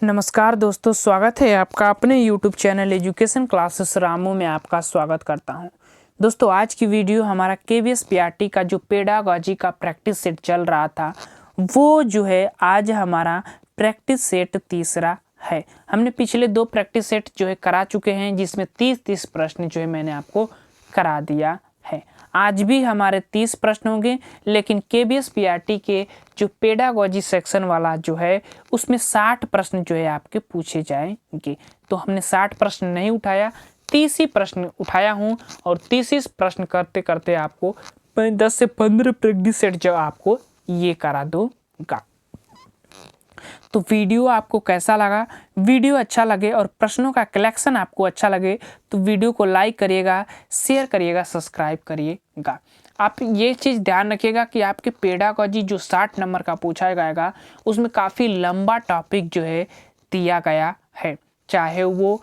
नमस्कार दोस्तों, स्वागत है आपका अपने YouTube channel education classes Ramu में आपका स्वागत करता हूं। दोस्तों, आज की वीडियो हमारा KVS PRT का जो पेडागॉजी का प्रैक्टिस सेट चल रहा था वो जो है आज हमारा प्रैक्टिस सेट तीसरा है। हमने पिछले 2 प्रैक्टिस सेट जो है करा चुके हैं, जिसमें 30 प्रश्न जो है मैंने आपको करा दिया है। आज भी हमारे 30 प्रश्न होंगे, लेकिन KVS PRT के जो पेडागॉजी सेक्शन वाला जो है उसमें 60 प्रश्न जो है आपके पूछे जाएंगे। तो हमने 60 प्रश्न नहीं उठाया, 30 ही प्रश्न उठाया हूँ और 30 प्रश्न करते करते आपको 10 से 15 प्रैक्टिस सेट जो आपको ये करा दूंगा। तो वीडियो आपको कैसा लगा? वीडियो अच्छा लगे और प्रश्नों का कलेक्शन आपको अच्छा लगे तो वीडियो को लाइक करिएगा, शेयर करिएगा, सब्सक्राइब करिएगा। आप ये चीज़ ध्यान रखिएगा कि आपके पेडागॉजी जो 60 नंबर का पूछा जाएगा उसमें काफ़ी लंबा टॉपिक जो है दिया गया है, चाहे वो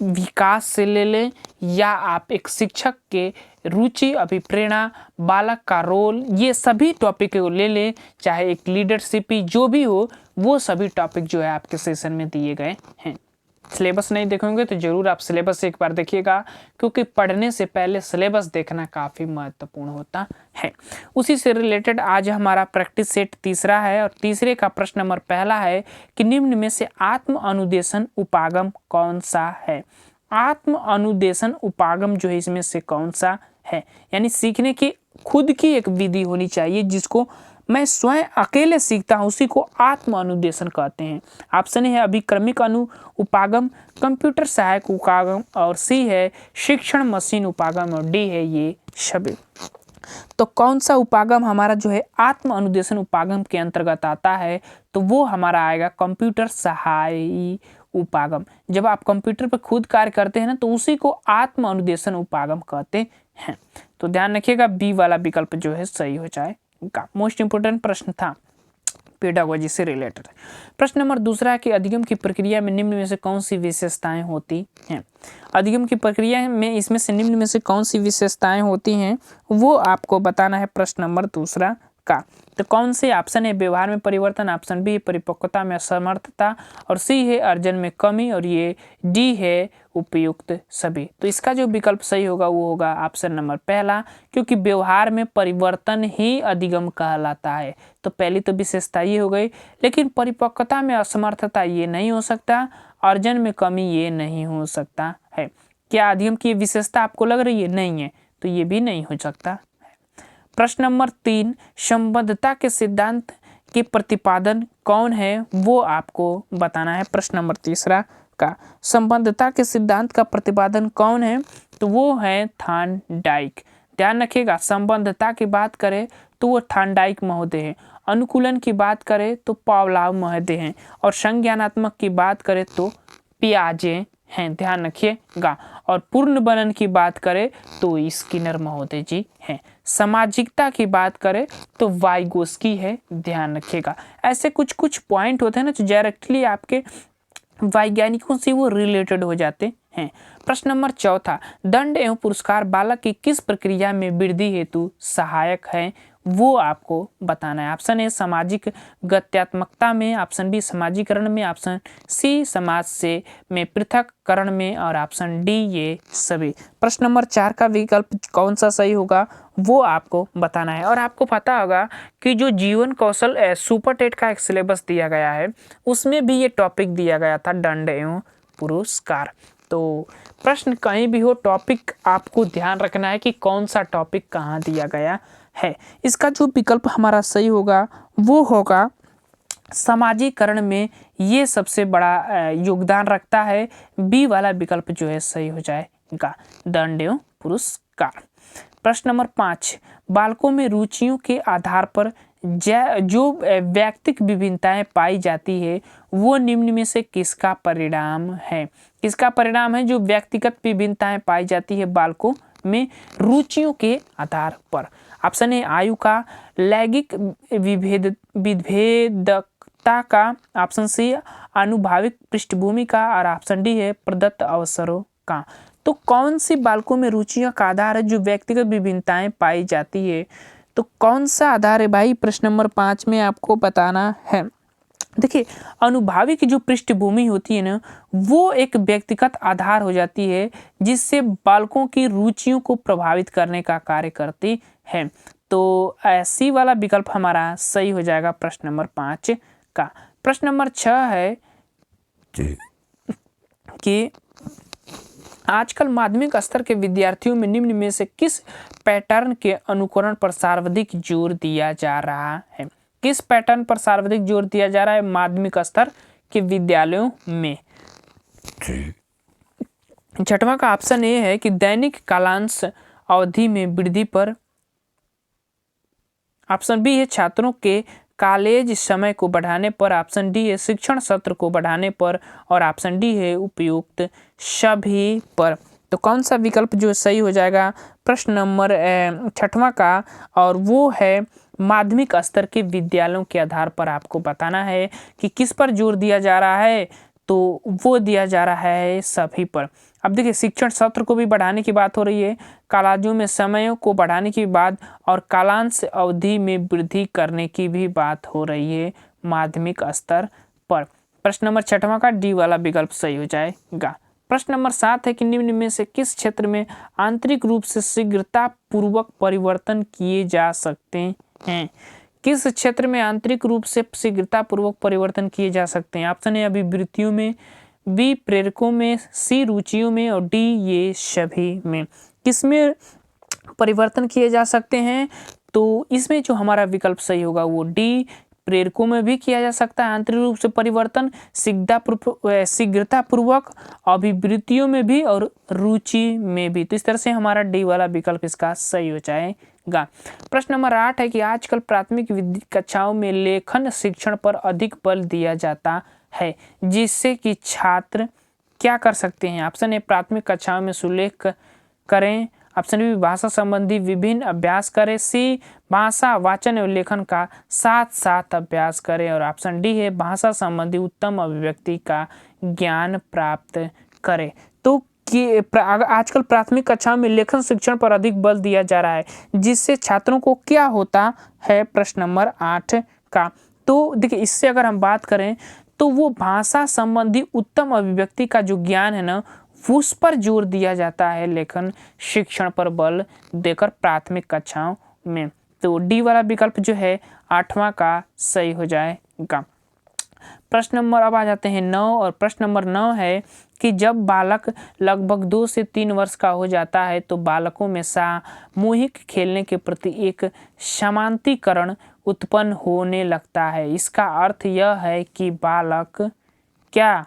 विकास से ले लें या आप एक शिक्षक के रुचि, अभिप्रेरणा, बालक का रोल, ये सभी टॉपिक को ले लें, चाहे एक लीडरशिप जो भी हो, वो सभी टॉपिक जो है आपके सेशन में दिए गए हैं। सिलेबस नहीं देखेंगे तो ज़रूर आप सिलेबस एक बार देखिएगा, क्योंकि पढ़ने से पहले सिलेबस देखना काफ़ी महत्वपूर्ण होता है। उसी से रिलेटेड आज हमारा प्रैक्टिस सेट तीसरा है और तीसरे का प्रश्न नंबर पहला है कि निम्न में से आत्म अनुदेशन उपागम कौन सा है। आत्म अनुदेशन उपागम जो है इसमें से कौन सा है, यानी सीखने की खुद की एक विधि होनी चाहिए जिसको मैं स्वयं अकेले सीखता हूँ, उसी को आत्म अनुदेशन कहते हैं। ऑप्शन है अभिक्रमिक उपागम, कंप्यूटर सहायक उपागम, और सी है शिक्षण मशीन उपागम, और डी है ये सभी। तो कौन सा उपागम हमारा जो है आत्म अनुदेशन उपागम के अंतर्गत आता है, तो वो हमारा आएगा कंप्यूटर सहायी उपागम। जब आप कंप्यूटर पर खुद कार्य करते हैं ना, तो उसी को आत्म अनुदेशन उपागम कहते हैं। तो ध्यान रखिएगा बी वाला विकल्प जो है सही हो जाएगा। मोस्ट इंपोर्टेंट प्रश्न था पेडागॉजी से रिलेटेड। प्रश्न नंबर दूसरा है कि अधिगम की प्रक्रिया में निम्न में से कौन सी विशेषताएं होती हैं। अधिगम की प्रक्रिया में इसमें से निम्न में से कौन सी विशेषताएं होती हैं वो आपको बताना है प्रश्न नंबर दूसरा का। तो कौन से ऑप्शन है व्यवहार में परिवर्तन, ऑप्शन बी परिपक्वता में असमर्थता, और सी है अर्जन में कमी, और ये डी है उपयुक्त सभी। तो इसका जो विकल्प सही होगा वो होगा ऑप्शन नंबर पहला, क्योंकि व्यवहार में परिवर्तन ही अधिगम कहलाता है। तो पहली तो विशेषता ये हो गई, लेकिन परिपक्वता में असमर्थता ये नहीं हो सकता, अर्जन में कमी ये नहीं हो सकता है। क्या अधिगम की विशेषता आपको लग रही है? नहीं है, तो ये भी नहीं हो सकता। प्रश्न नंबर 3, संबद्धता के सिद्धांत के प्रतिपादन कौन है वो आपको बताना है। प्रश्न नंबर तीसरा का संबद्धता के सिद्धांत का प्रतिपादन कौन है, तो वो है थॉर्नडाइक। ध्यान रखिएगा, संबद्धता की बात करें तो वो थॉर्नडाइक महोदय हैं, अनुकूलन की बात करें तो पावलोव महोदय हैं, और संज्ञानात्मक की बात करें तो पियाजे हैं। ध्यान रखिएगा। और पूर्ण बनन की बात करें तो स्किनर महोदय जी हैं। सामाजिकता की बात करें तो वाइगोस्की है। ध्यान रखिएगा। ऐसे कुछ कुछ पॉइंट होते हैं ना जो डायरेक्टली आपके वैज्ञानिकों से वो रिलेटेड हो जाते हैं। प्रश्न नंबर चौथा, दंड एवं पुरस्कार बालक की किस प्रक्रिया में वृद्धि हेतु सहायक है वो आपको बताना है। ऑप्शन ए सामाजिक गत्यात्मकता में, ऑप्शन बी समाजीकरण में, ऑप्शन सी समाज से में पृथककरण में, और ऑप्शन डी ये सभी। प्रश्न नंबर 4 का विकल्प कौन सा सही होगा वो आपको बताना है। और आपको पता होगा कि जो जीवन कौशल सुपर टेट का एक सिलेबस दिया गया है उसमें भी ये टॉपिक दिया गया था, दंड एवं पुरस्कार। तो प्रश्न कहीं भी हो, टॉपिक आपको ध्यान रखना है कि कौन सा टॉपिक कहाँ दिया गया है। इसका जो विकल्प हमारा सही होगा वो होगा समाजीकरण में, ये सबसे बड़ा योगदान रखता है। बी वाला विकल्प जो है सही हो जाएगा, दंड एवं पुरस्कार। प्रश्न नंबर 5, बालकों में रुचियों के आधार पर जो व्यक्तिक विभिन्नताएं पाई जाती है वो निम्न में से किसका परिणाम है। किसका परिणाम है जो व्यक्तिगत विभिन्नताएं पाई जाती है बालकों में रुचियों के आधार पर। ऑप्शन ए आयु का, लैंगिक विभेदकता का, ऑप्शन सी आनुभाविक पृष्ठभूमि का, और ऑप्शन डी है प्रदत्त अवसरों का। तो कौन सी बालकों में रुचियों का आधार है जो व्यक्तिगत विभिन्नताएं पाई जाती है, तो कौन सा आधार है भाई प्रश्न नंबर 5 में आपको बताना है। देखिए, अनुभावी की जो पृष्ठभूमि होती है ना, वो एक व्यक्तिगत आधार हो जाती है जिससे बालकों की रुचियों को प्रभावित करने का कार्य करती है। तो सी वाला विकल्प हमारा सही हो जाएगा प्रश्न नंबर 5 का। प्रश्न नंबर 6 है कि आजकल माध्यमिक स्तर के विद्यार्थियों में निम्न में से किस पैटर्न के अनुकरण पर सर्वाधिक जोर दिया जा रहा है? किस पैटर्न पर सर्वाधिक जोर दिया जा रहा है माध्यमिक स्तर के विद्यालयों में? छठवां का ऑप्शन ए है कि दैनिक कालांश अवधि में वृद्धि पर। ऑप्शन बी है छात्रों के कॉलेज समय को बढ़ाने पर। ऑप्शन डी है शिक्षण सत्र को बढ़ाने पर और ऑप्शन डी है उपयुक्त सभी पर। तो कौन सा विकल्प जो सही हो जाएगा प्रश्न नंबर 6वां का, और वो है माध्यमिक स्तर के विद्यालयों के आधार पर आपको बताना है कि किस पर जोर दिया जा रहा है, तो वो दिया जा रहा है सभी पर। अब देखिए, शिक्षण सत्र को भी बढ़ाने की बात हो रही है, कॉलेजों में समयों को बढ़ाने की बात और कालांश अवधि में वृद्धि करने की भी बात हो रही है माध्यमिक स्तर पर। प्रश्न नंबर 6वां का डी वाला विकल्प सही हो जाएगा। प्रश्न नंबर 7 है कि निम्न में से किस क्षेत्र में आंतरिक रूप से शीघ्रता पूर्वक परिवर्तन किए जा सकते हैं? किस क्षेत्र में आंतरिक रूप से शीघ्रता पूर्वक परिवर्तन किए जा सकते हैं? ऑप्शन है अभिवृत्तियों में, बी प्रेरकों में, सी रुचियों में और डी ये सभी में। किसमें परिवर्तन किए जा सकते हैं? तो इसमें जो हमारा विकल्प सही होगा वो डी प्रेरकों में भी किया जा सकता है आंतरिक रूप से परिवर्तन, शीघ्रता पूर्वक, अभिवृत्तियों में भी और रुचि में भी। तो इस तरह से हमारा डी वाला विकल्प इसका सही हो जाएगा। प्रश्न नंबर 8 है कि आजकल प्राथमिक कक्षाओं में लेखन शिक्षण पर अधिक बल दिया जाता है, जिससे कि छात्र क्या कर सकते हैं? ऑप्शन ए प्राथमिक कक्षाओं में सुलेख करें, ऑप्शन बी भाषा संबंधी विभिन्न अभ्यास करें, सी भाषा वाचन एवं लेखन का साथ साथ अभ्यास करें और ऑप्शन डी है भाषा संबंधी उत्तम अभिव्यक्ति का ज्ञान प्राप्त करें। तो कि आजकल प्राथमिक कक्षाओं में लेखन शिक्षण पर अधिक बल दिया जा रहा है, जिससे छात्रों को क्या होता है? प्रश्न नंबर 8 का। तो देखिए, इससे अगर हम बात करें तो वो भाषा संबंधी उत्तम अभिव्यक्ति का जो ज्ञान है ना, उस पर जोर दिया जाता है लेखन शिक्षण पर बल देकर प्राथमिक कक्षाओं में। तो डी वाला विकल्प जो है 8वां का सही हो जाएगा। प्रश्न नंबर अब आ जाते हैं 9, और प्रश्न नंबर 9 है कि जब बालक लगभग 2 से 3 वर्ष का हो जाता है तो बालकों में सामूहिक खेलने के प्रति एक समांतीकरण उत्पन्न होने लगता है। इसका अर्थ यह है कि बालक क्या?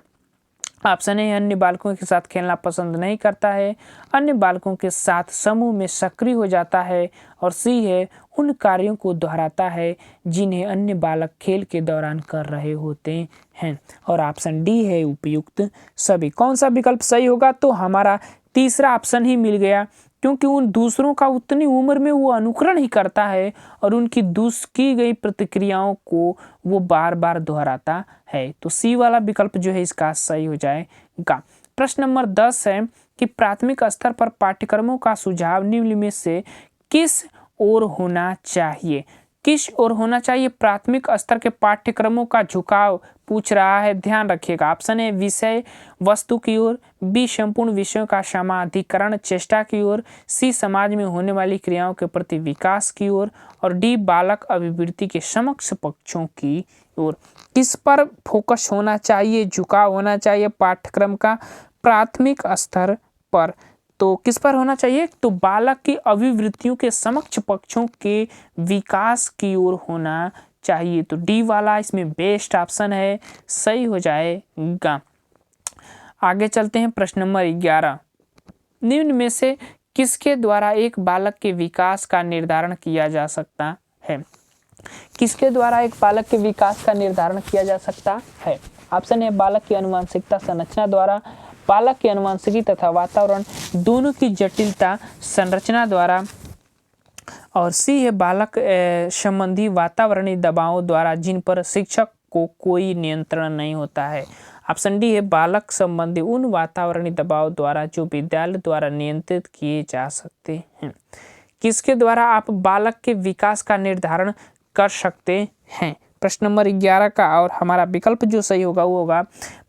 ऑप्शन ए अन्य बालकों के साथ खेलना पसंद नहीं करता है, अन्य बालकों के साथ समूह में सक्रिय हो जाता है, और सी है उन कार्यों को दोहराता है जिन्हें अन्य बालक खेल के दौरान कर रहे होते हैं, और ऑप्शन डी है उपयुक्त सभी। कौन सा विकल्प सही होगा? तो हमारा तीसरा ऑप्शन ही मिल गया, क्योंकि उन दूसरों का उतनी उम्र में वो अनुकरण ही करता है और उनकी की गई प्रतिक्रियाओं को वो बार बार दोहराता है। तो सी वाला विकल्प जो है इसका सही हो जाएगा। प्रश्न नंबर 10 है कि प्राथमिक स्तर पर पाठ्यक्रमों का सुझाव निम्न में से किस ओर होना चाहिए? किस ओर होना चाहिए प्राथमिक स्तर के पाठ्यक्रमों का झुकाव पूछ रहा है, ध्यान रखिएगा। ऑप्शन ए विषय वस्तु की ओर, बी संपूर्ण विषयों का समाधिकरण चेष्टा की ओर, सी समाज में होने वाली क्रियाओं के प्रति विकास की ओर, और डी बालक अभिवृत्ति के समक्ष पक्षों की ओर। किस पर फोकस होना चाहिए, झुकाव होना चाहिए पाठ्यक्रम का प्राथमिक स्तर पर? तो किस पर होना चाहिए? तो बालक की अभिवृत्तियों के समक्ष पक्षों के विकास की ओर होना चाहिए। तो डी वाला इसमें बेस्ट ऑप्शन है, सही हो जाएगा। आगे चलते हैं प्रश्न नंबर 11। निम्न में से किसके द्वारा एक बालक के विकास का निर्धारण किया जा सकता है? किसके द्वारा एक बालक के विकास का निर्धारण किया जा सकता है? ऑप्शन ए बालक की आनुवंशिकता संरचना द्वारा, बालक की आनुवंशिकी तथा वातावरण दोनों की जटिलता संरचना द्वारा, और सी है बालक संबंधी वातावरणीय दबावों द्वारा जिन पर शिक्षक को कोई नियंत्रण नहीं होता है। ऑप्शन डी है बालक संबंधी उन वातावरणीय दबाव द्वारा जो विद्यालय द्वारा नियंत्रित किए जा सकते हैं। किसके द्वारा आप बालक के विकास का निर्धारण कर सकते हैं? प्रश्न नंबर 11 का और हमारा विकल्प जो सही होगा वो होगा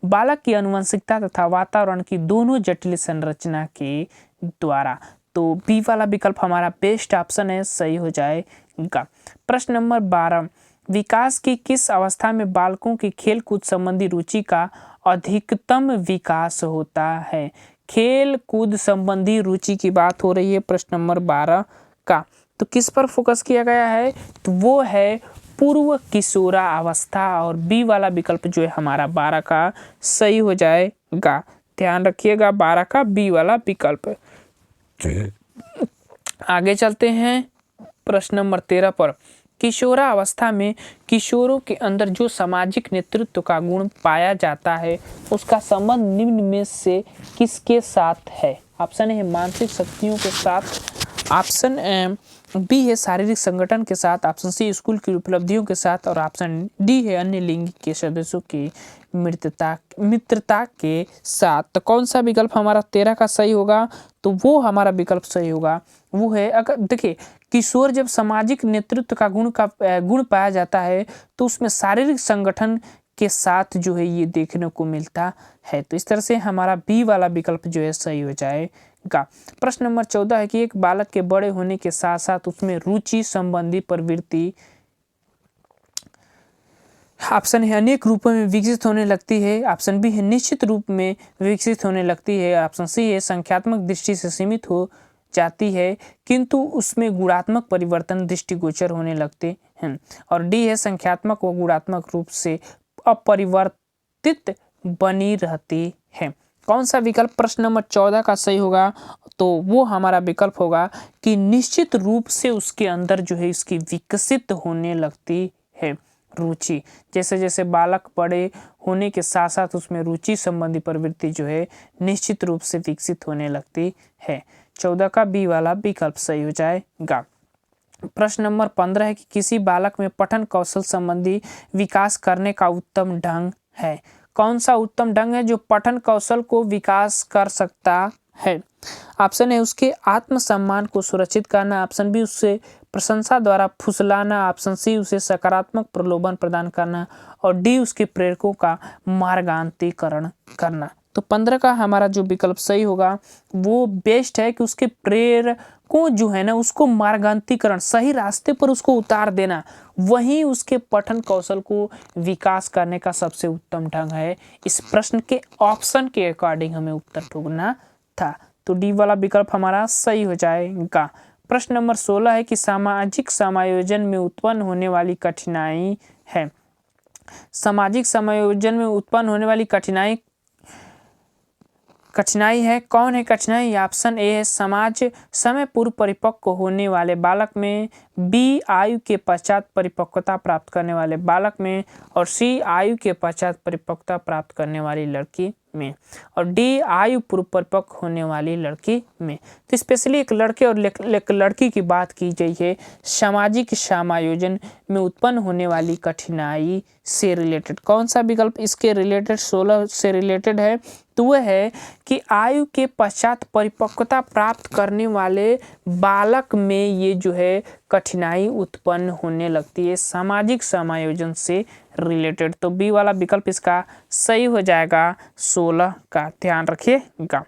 बालक की आनुवंशिकता तथा वातावरण की दोनों जटिल संरचना के द्वारा। तो बी वाला विकल्प हमारा बेस्ट ऑप्शन है, सही हो जाएगा। प्रश्न नंबर 12, विकास की किस अवस्था में बालकों की खेल कूद संबंधी रुचि का अधिकतम विकास होता है? खेल कूद संबंधी रुचि की बात हो रही है प्रश्न नंबर 12 का। तो किस पर फोकस किया गया है? तो वो है पूर्व किशोरा अवस्था, और बी वाला विकल्प जो है हमारा 12 का सही हो जाएगा। ध्यान रखिएगा 12 का बी वाला विकल्प। आगे चलते हैं प्रश्न नंबर 13 पर। किशोरा अवस्था में किशोरों के अंदर जो सामाजिक नेतृत्व का गुण पाया जाता है उसका संबंध निम्न में से किसके साथ है? ऑप्शन ए है मानसिक शक्तियों के साथ, ऑप्शन बी है शारीरिक संगठन के साथ, ऑप्शन सी स्कूल की उपलब्धियों के साथ, और ऑप्शन डी है अन्य लिंग के सदस्यों की मित्रता के साथ। तो कौन सा विकल्प हमारा 13 का सही होगा? तो वो हमारा विकल्प सही होगा वो है, अगर देखिए किशोर जब सामाजिक नेतृत्व का गुण पाया जाता है तो उसमें शारीरिक संगठन के साथ जो है ये देखने को मिलता है। तो इस तरह से हमारा बी वाला विकल्प जो है सही हो जाएगा। प्रश्न नंबर 14 है कि एक बालक के बड़े होने के साथ साथ उसमें रुचि संबंधी प्रवृत्ति ऑप्शन है अनेक रूपों में विकसित होने लगती है, ऑप्शन बी है निश्चित रूप में विकसित होने लगती है, ऑप्शन सी है संख्यात्मक दृष्टि से सीमित हो जाती है किंतु उसमें गुणात्मक परिवर्तन दृष्टिगोचर होने लगते हैं, और डी है संख्यात्मक व गुणात्मक रूप से अपरिवर्तित बनी रहती है। कौन सा विकल्प प्रश्न नंबर 14 का सही होगा? तो वो हमारा विकल्प होगा कि निश्चित रूप से उसके अंदर जो है इसकी विकसित होने लगती है रुचि। जैसे जैसे बालक बड़े होने के साथ साथ उसमें रुचि संबंधी प्रवृत्ति जो है निश्चित रूप से विकसित होने लगती है। 14 का बी वाला विकल्प सही हो जाएगा। प्रश्न नंबर 15 है कि किसी बालक में पठन कौशल संबंधी विकास करने का उत्तम ढंग है। कौन सा उत्तम ढंग है जो पठन कौशल को विकास कर सकता है? ऑप्शन है उसके आत्मसम्मान को सुरक्षित करना, ऑप्शन बी उससे प्रशंसा द्वारा फुसलाना, ऑप्शन सी उसे सकारात्मक प्रलोभन प्रदान करना, और डी उसके प्रेरकों का मार्गांतरीकरण करना। तो 15 का हमारा जो विकल्प सही होगा वो बेस्ट है कि उसके प्रेरकों जो है ना उसको मार्गांतरीकरण, सही रास्ते पर उसको उतार देना, वही उसके पठन कौशल को विकास करने का सबसे उत्तम ढंग है। इस प्रश्न के ऑप्शन के अकॉर्डिंग हमें उत्तर ढूंढना था। तो डी वाला विकल्प हमारा सही हो जाएगा। प्रश्न नंबर 16 है कि सामाजिक समायोजन में उत्पन्न होने वाली कठिनाई है। सामाजिक समायोजन में उत्पन्न होने वाली कठिनाई है, कौन है कठिनाई? ऑप्शन ए है समाज समय पूर्व परिपक्व होने वाले बालक में, बी आयु के पश्चात परिपक्वता प्राप्त करने वाले बालक में, और सी आयु के पश्चात परिपक्वता प्राप्त करने वाली लड़की में, और डी आयु पूर्व परिपक्व होने वाली लड़की में। तो स्पेशली एक लड़के और एक लड़की की बात की गई है सामाजिक समायोजन में उत्पन्न होने वाली कठिनाई से रिलेटेड। कौन सा विकल्प इसके रिलेटेड 16 से रिलेटेड है? तो वह है कि आयु के पश्चात परिपक्वता प्राप्त करने वाले बालक में ये जो है कठिनाई उत्पन्न होने लगती है सामाजिक समायोजन से रिलेटेड। तो बी वाला विकल्प इसका सही हो जाएगा 16 का, ध्यान रखिएगा।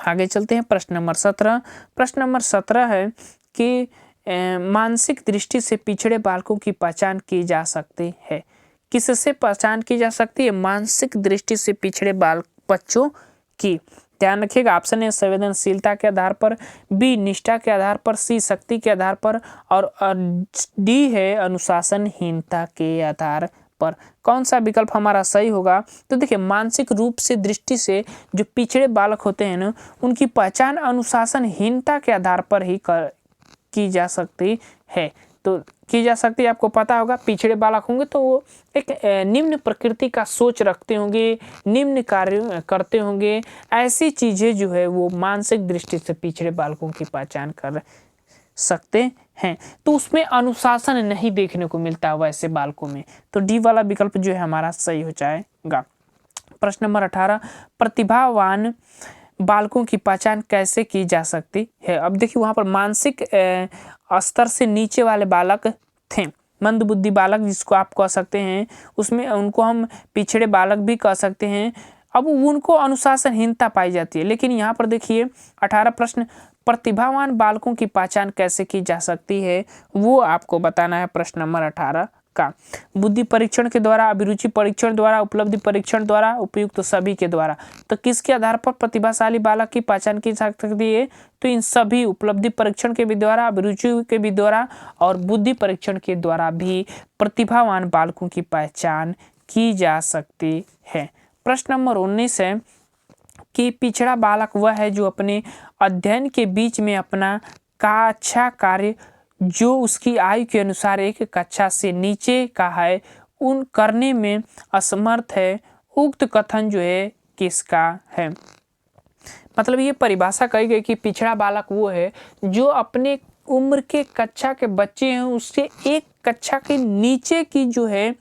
आगे चलते हैं प्रश्न नंबर 17। प्रश्न नंबर 17 है कि मानसिक दृष्टि से पिछड़े बालकों की पहचान की जा सकती है। किससे पहचान की जा सकती है? मानसिक दृष्टि से पिछड़े बच्चों की। ध्यान रखिएगा ऑप्शन ए संवेदनशीलता के आधार पर, बी निष्ठा के आधार पर, सी शक्ति के आधार पर, और डी है अनुशासनहीनता के आधार पर। कौन सा विकल्प हमारा सही होगा? तो देखिए मानसिक रूप से दृष्टि से जो पिछड़े बालक होते हैं ना उनकी पहचान अनुशासनहीनता के आधार पर ही की जा सकती है। तो की जा सकती है, आपको पता होगा पिछड़े बालक होंगे तो वो एक निम्न प्रकृति का सोच रखते होंगे, निम्न कार्य करते होंगे, ऐसी चीज़ें जो है वो मानसिक दृष्टि से पिछड़े बालकों की पहचान कर सकते हैं। तो उसमें अनुशासन नहीं देखने को मिलता वैसे बालकों में। तो डी वाला विकल्प जो है हमारा सही हो जाएगा। प्रश्न नंबर 18, प्रतिभावान बालकों की पहचान कैसे की जा सकती है? अब देखिए वहाँ पर मानसिक स्तर से नीचे वाले बालक थे, मंदबुद्धि बालक जिसको आप कह सकते हैं, उसमें उनको हम पिछड़े बालक भी कह सकते हैं। अब उनको अनुशासनहीनता पाई जाती है। लेकिन यहाँ पर देखिए 18 प्रश्न, प्रतिभावान बालकों की पहचान कैसे की जा सकती है वो आपको बताना है प्रश्न नंबर 18 का। बुद्धि परीक्षण के द्वारा, अभिरुचि परीक्षण द्वारा, उपलब्धि परीक्षण द्वारा, उपयुक्त सभी के द्वारा। तो किसके आधार पर प्रतिभाशाली बालक की पहचान की जा सकती है? तो इन सभी उपलब्धि परीक्षण के भी द्वारा, अभिरुचि के भी द्वारा और बुद्धि परीक्षण के द्वारा भी प्रतिभावान बालकों की पहचान की जा सकती है। प्रश्न नंबर 19 है कि पिछड़ा बालक वह है जो अपने अध्ययन के बीच में अपना का अच्छा कार्य जो उसकी आयु के अनुसार एक कक्षा से नीचे का है उन करने में असमर्थ है। उक्त कथन जो है किसका है? मतलब ये परिभाषा कही गई कि पिछड़ा बालक वो है जो अपने उम्र के कक्षा के बच्चे हैं उससे एक कक्षा के नीचे की जो है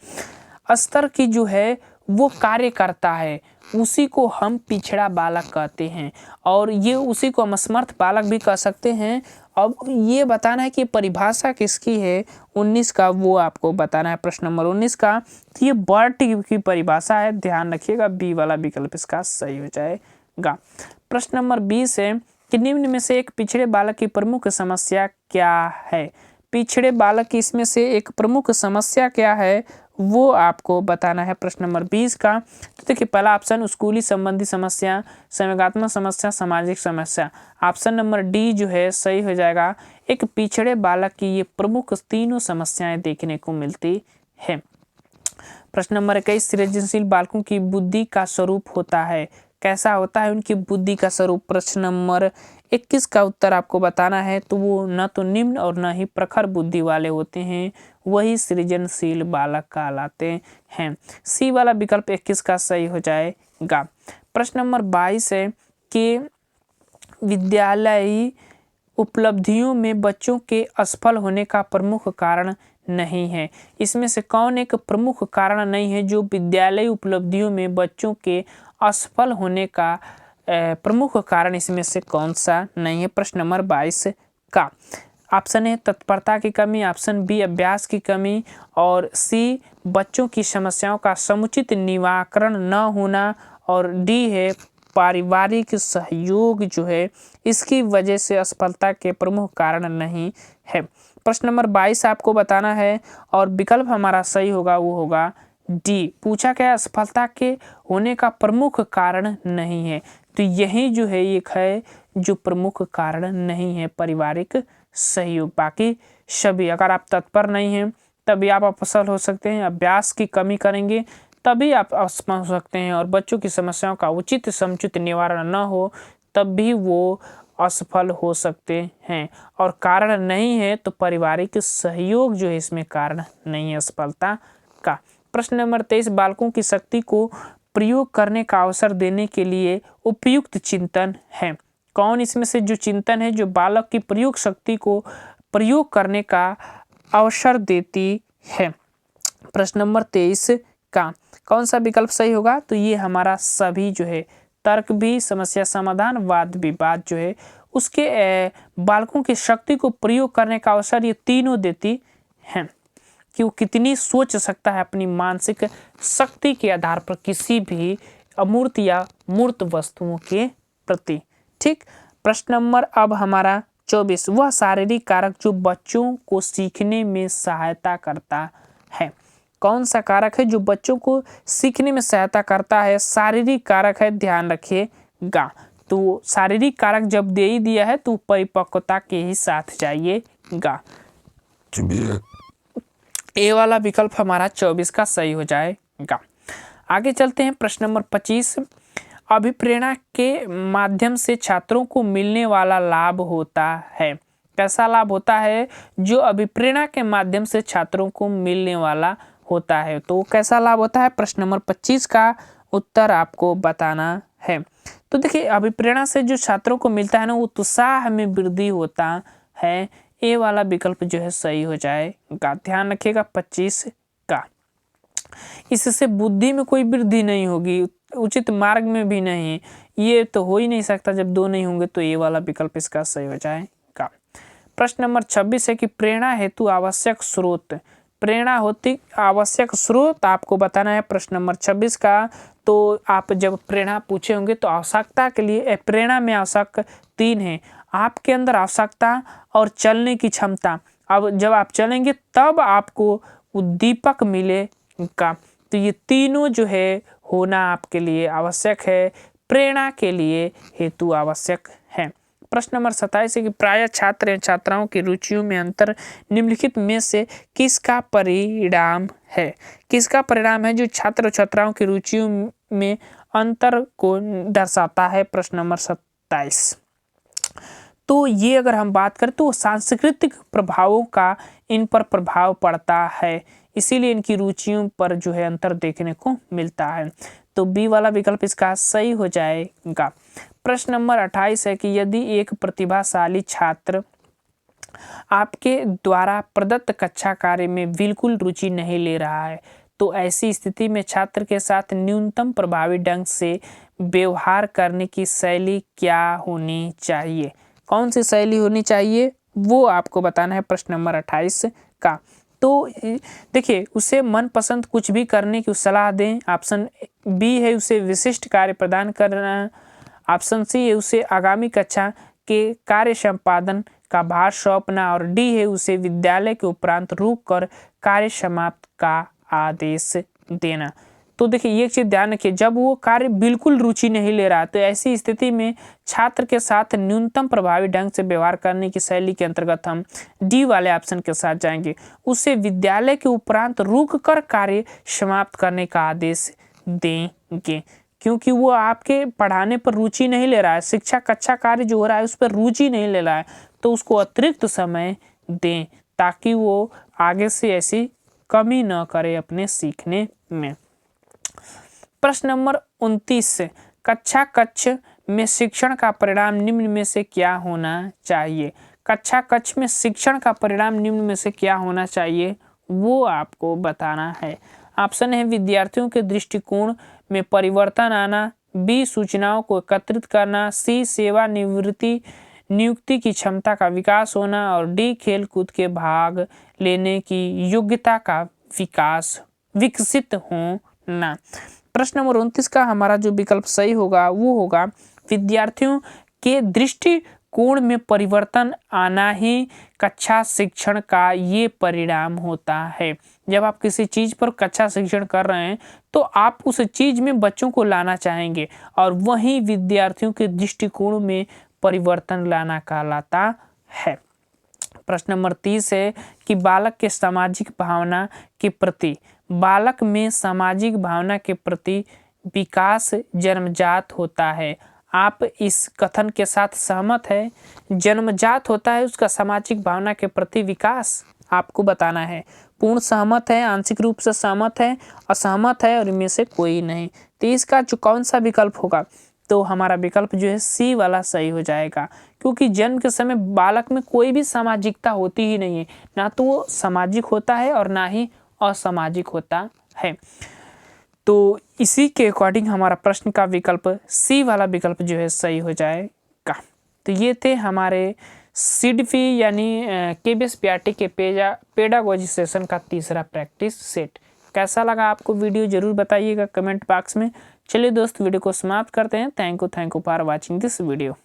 स्तर की जो है वो कार्य करता है, उसी को हम पिछड़ा बालक कहते हैं। और ये उसी को हम असमर्थ बालक भी कह सकते हैं। अब ये बताना है कि परिभाषा किसकी है 19 का, वो आपको बताना है प्रश्न नंबर 19 का। तो ये बर्ट की परिभाषा है, ध्यान रखिएगा, बी वाला विकल्प इसका सही हो जाएगा। प्रश्न नंबर 20 है कि निम्न में से एक पिछड़े बालक की प्रमुख समस्या क्या है? पिछड़े बालक की इसमें से एक प्रमुख समस्या क्या है वो आपको बताना है प्रश्न नंबर 20 का। तो देखिए पहला ऑप्शन स्कूली संबंधी समस्या, संवेगात्मक समस्या, सामाजिक समस्या। ऑप्शन नंबर डी जो है सही हो जाएगा। एक पिछड़े बालक की ये प्रमुख तीनों समस्याएं देखने को मिलती है। प्रश्न नंबर 21 सृजनशील बालकों की बुद्धि का स्वरूप होता है, कैसा होता है उनकी बुद्धि का स्वरूप? प्रश्न नंबर 21 का उत्तर आपको बताना है। तो वो न तो निम्न और न ही प्रखर बुद्धि वाले होते हैं, वही सृजनशील बालक कहलाते हैं। सी वाला विकल्प 21 का सही हो जाएगा। प्रश्न नंबर 22 है कि विद्यालयी उपलब्धियों में बच्चों के असफल होने का प्रमुख कारण नहीं है। इसमें से कौन एक प्रमुख कारण नहीं है जो विद्यालयी उपलब्धियों में बच्चों के असफल होने का प्रमुख कारण इसमें से कौन सा नहीं है? प्रश्न नंबर 22 का ऑप्शन है तत्परता की कमी, ऑप्शन बी अभ्यास की कमी और सी बच्चों की समस्याओं का समुचित निवारण न होना और डी है पारिवारिक सहयोग जो है इसकी वजह से असफलता के प्रमुख कारण नहीं है। प्रश्न नंबर 22 आपको बताना है और विकल्प हमारा सही होगा वो होगा डी। पूछा क्या? असफलता के होने का प्रमुख कारण नहीं है। तो यही जो है एक है जो प्रमुख कारण नहीं है, पारिवारिक सहयोग। बाकी सभी अगर आप तत्पर नहीं हैं तभी आप असफल हो सकते हैं, अभ्यास की कमी करेंगे तभी आप असफल हो सकते हैं और बच्चों की समस्याओं का उचित समुचित निवारण न हो तब भी वो असफल हो सकते हैं। और कारण नहीं है तो पारिवारिक सहयोग जो है इसमें कारण नहीं है असफलता का। प्रश्न नंबर 23 बालकों की शक्ति को प्रयोग करने का अवसर देने के लिए उपयुक्त चिंतन है। कौन इसमें से जो चिंतन है जो बालक की प्रयोग शक्ति को प्रयोग करने का अवसर देती है? प्रश्न नंबर 23 का कौन सा विकल्प सही होगा? तो ये हमारा सभी जो है तर्क भी, समस्या समाधान, वाद विवाद जो है उसके बालकों की शक्ति को प्रयोग करने का अवसर ये तीनों देती हैं कि वो कितनी सोच सकता है अपनी मानसिक शक्ति के आधार पर किसी भी अमूर्त या मूर्त वस्तुओं के प्रति। ठीक। प्रश्न नंबर अब हमारा 24 वह शारीरिक कारक जो बच्चों को सीखने में सहायता करता है। कौन सा कारक है जो बच्चों को सीखने में सहायता करता है? शारीरिक कारक है, ध्यान रखिएगा। तो शारीरिक कारक जब दे ही दिया है तो परिपक्वता के ही साथ जाइएगा। ए वाला विकल्प हमारा 24 का सही हो जाएगा। आगे चलते हैं प्रश्न नंबर 25 अभिप्रेरणा के माध्यम से छात्रों को मिलने वाला लाभ होता है। कैसा लाभ होता है? जो अभिप्रेरणा के माध्यम से छात्रों को मिलने वाला होता है। तो कैसा लाभ होता है? प्रश्न नंबर 25 का उत्तर आपको बताना है। तो देखिए अभिप्रेरणा से जो छात्रों को मिलता है ना उत्साह में वृद्धि होता है। ए वाला विकल्प जो है सही हो जाएगा। ध्यान रखिएगा 25 का। इससे बुद्धि में कोई वृद्धि नहीं होगी, उचित मार्ग में भी नहीं, ये तो हो ही नहीं सकता। जब दो नहीं होंगे तो ए वाला विकल्प इसका सही हो जाएगा। प्रश्न नंबर 26 है कि प्रेरणा हेतु आवश्यक स्रोत प्रेरणा होती आवश्यक स्रोत आपको बताना है प्रश्न नंबर 26 का। तो आप जब प्रेरणा पूछे होंगे तो आवश्यकता के लिए प्रेरणा में आवश्यक 3 है, आपके अंदर आवश्यकता और चलने की क्षमता। अब जब आप चलेंगे तब आपको उद्दीपक मिलेगा। तो ये तीनों जो है होना आपके लिए आवश्यक है, प्रेरणा के लिए हेतु आवश्यक है। प्रश्न नंबर 27 है कि प्रायः छात्र एवं छात्राओं की रुचियों में अंतर निम्नलिखित में से किसका परिणाम है? किसका परिणाम है जो छात्र छात्राओं की रुचियों में अंतर को दर्शाता है? प्रश्न नंबर 27। तो ये अगर हम बात करें तो सांस्कृतिक प्रभावों का इन पर प्रभाव पड़ता है, इसीलिए इनकी रुचियों पर जो है अंतर देखने को मिलता है। तो बी वाला विकल्प इसका सही हो जाएगा। प्रश्न नंबर 28 है कि यदि एक प्रतिभाशाली छात्र आपके द्वारा प्रदत्त कक्षा कार्य में बिल्कुल रुचि नहीं ले रहा है तो ऐसी स्थिति में छात्र के साथ न्यूनतम प्रभावी ढंग से व्यवहार करने की शैली क्या होनी चाहिए? कौन सी शैली होनी चाहिए वो आपको बताना है प्रश्न नंबर 28 का। तो देखिए, उसे मनपसंद कुछ भी करने की सलाह दें। ऑप्शन बी है उसे विशिष्ट कार्य प्रदान करना। ऑप्शन सी है उसे आगामी कक्षा के कार्य संपादन का भार सौंपना। और डी है उसे विद्यालय के उपरांत रुककर कार्य समाप्त का आदेश देना। तो देखिए, ये चीज़ ध्यान रखिए, जब वो कार्य बिल्कुल रुचि नहीं ले रहा तो ऐसी स्थिति में छात्र के साथ न्यूनतम प्रभावी ढंग से व्यवहार करने की शैली के अंतर्गत हम डी वाले ऑप्शन के साथ जाएंगे। उसे विद्यालय के उपरांत रुककर कार्य समाप्त करने का आदेश देंगे, क्योंकि वो आपके पढ़ाने पर रुचि नहीं ले रहा है, शिक्षा कक्षा कार्य जो हो रहा है उस पर रुचि नहीं ले रहा है, तो उसको अतिरिक्त समय दें ताकि वो आगे से ऐसी कमी न करे अपने सीखने में। प्रश्न नंबर 29, कक्षा कक्ष में शिक्षण का परिणाम निम्न में से क्या होना चाहिए? कक्षा कक्ष में शिक्षण का परिणाम निम्न में से क्या होना चाहिए वो आपको बताना है। ऑप्शन है विद्यार्थियों के दृष्टिकोण में परिवर्तन आना, बी सूचनाओं को एकत्रित करना, सी सेवा नियुक्ति की क्षमता का विकास होना और डी खेल कूद के भाग लेने की योग्यता का विकसित होना। प्रश्न नंबर 29 का हमारा जो विकल्प सही होगा वो होगा विद्यार्थियों के दृष्टिकोण में परिवर्तन आना ही कक्षा शिक्षण का ये परिणाम होता है। जब आप किसी चीज़ पर कक्षा शिक्षण कर रहे हैं तो आप उस चीज़ में बच्चों को लाना चाहेंगे और वही विद्यार्थियों के दृष्टिकोण में परिवर्तन लाना कहलाता है। प्रश्न नंबर 30 है कि बालक के सामाजिक भावना के प्रति बालक में सामाजिक भावना के प्रति विकास जन्मजात होता है। आप इस कथन के साथ सहमत है? जन्मजात होता है उसका सामाजिक भावना के प्रति विकास, आपको बताना है। पूर्ण सहमत है, आंशिक रूप से सहमत है, असहमत है और इनमें से कोई नहीं। तो इसका जो कौन सा विकल्प होगा? तो हमारा विकल्प जो है सी वाला सही हो जाएगा, क्योंकि जन्म के समय बालक में कोई भी सामाजिकता होती ही नहीं है, ना तो वो सामाजिक होता है और ना ही असामाजिक होता है। तो इसी के अकॉर्डिंग हमारा प्रश्न का विकल्प सी वाला विकल्प जो है सही हो जाएगा। तो ये थे हमारे सीडीपी यानी केबीएस पीआरटी के पेडागोजी सेशन का तीसरा प्रैक्टिस सेट। कैसा लगा आपको वीडियो जरूर बताइएगा कमेंट बॉक्स में। चलिए दोस्त, वीडियो को समाप्त करते हैं। Thank you for watching this video.